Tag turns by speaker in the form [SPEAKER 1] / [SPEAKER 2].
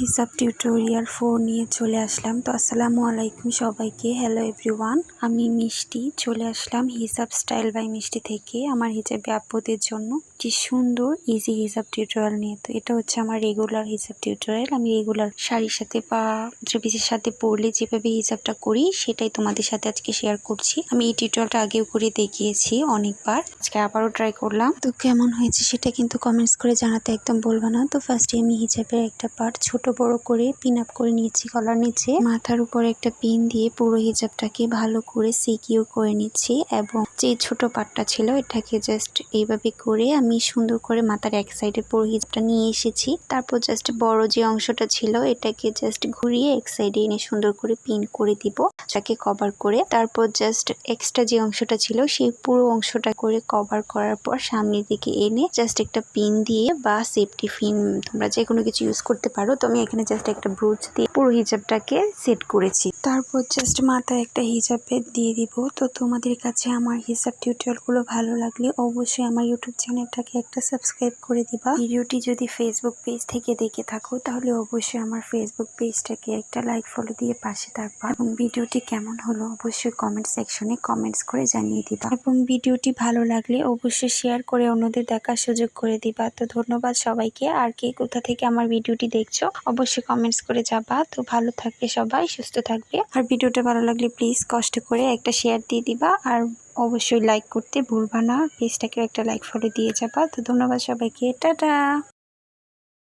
[SPEAKER 1] হিসাব টিউটোরিয়াল 4 নিয়ে চলে আসলাম। তো আসসালামু আলাইকুম সবাইকে। হ্যালো এভরিওয়ান, আমি মিষ্টি চলে আসলাম হিসাব স্টাইল বাই মিষ্টি থেকে আমার হিসাবে আপদের জন্য কি সুন্দর ইজি হিসাব টিউটোরিয়াল নিয়ে। তো এটা হচ্ছে আমার রেগুলার হিসাব টিউটোরিয়াল। আমি রেগুলার শাড়ির সাথে বা ড্রেসের সাথে পরলে যেভাবে হিসাবটা করি সেটাই তোমাদের সাথে আজকে শেয়ার করছি। আমি এই টিউটোরিয়ালটা আগেও করে দেখিয়েছি অনেকবার, আজকে আবারও ট্রাই করলাম। তো কেমন হয়েছে সেটা কিন্তু কমেন্টস করে জানাতে একদম বলবা না। তো ফার্স্টে আমি হিজাবের একটা পার্ট ছোট বড় করে পিন আপ করে নিয়েছি গলার নিচে, মাথার উপর একটা পিন দিয়ে পুরো হিজাবটাকে ভালো করে সিকিউর করে নিচ্ছি এবং যে ছোট পার্টটা ছিল এটাকে জাস্ট এইভাবে করে আমি সুন্দর করে মাথার এক সাইডে পুরো হিজাবটা নিয়ে এসেছি। তারপর জাস্ট বড় যে অংশটা ছিল এটাকে জাস্ট ঘুরিয়ে এক সাইডে এনে সুন্দর করে পিন করে দিব, যাকে কভার করে। তারপর জাস্ট এক্সট্রা যে অংশটা ছিল সেই পুরো অংশটা করে কভার করার পর সামনের দিকে এনে জাস্ট একটা পিন দিয়ে বা সেফটি পিন, তোমরা যে কোনো কিছু ইউজ করতে পারো। তো আমি এখানে জাস্ট একটা ব্রুচ দিয়ে পুরো হিজাবটাকে সেট করেছি। তারপর জাস্ট মাথায় একটা হিজাবে দিয়ে দিব। তো তোমাদের কাছে আমার হিসাব টিউটোরিয়ালগুলো ভালো লাগলে অবশ্যই আমার ইউটিউব চ্যানেলটাকে একটা সাবস্ক্রাইব করে দিবা। ভিডিওটি যদি ফেসবুক পেজ থেকে দেখে থাকো তাহলে অবশ্যই আমার ফেসবুক পেজটাকে একটা লাইক ফলো দিয়ে পাশে থাকবা এবং ভিডিওটি কেমন হলো অবশ্যই কমেন্ট সেকশনে কমেন্টস করে জানিয়ে দিবা এবং ভিডিওটি ভালো লাগলে অবশ্যই শেয়ার করে অন্যদের দেখার সুযোগ করে দিবা। তো ধন্যবাদ সবাইকে। আর কে কোথা থেকে আমার ভিডিওটি দেখছো অবশ্যই কমেন্টস করে যাবা। তো ভালো থাকবে সবাই, সুস্থ থাকবে। আর ভিডিওটা ভালো লাগলে প্লিজ কষ্ট করে একটা শেয়ার দিয়ে দিবা আর অবশ্যই লাইক করতে ভুলবা না। পেজটাকেও একটা লাইক ফলো দিয়ে যাবা। তো ধন্যবাদ সবাইকে, টাটা।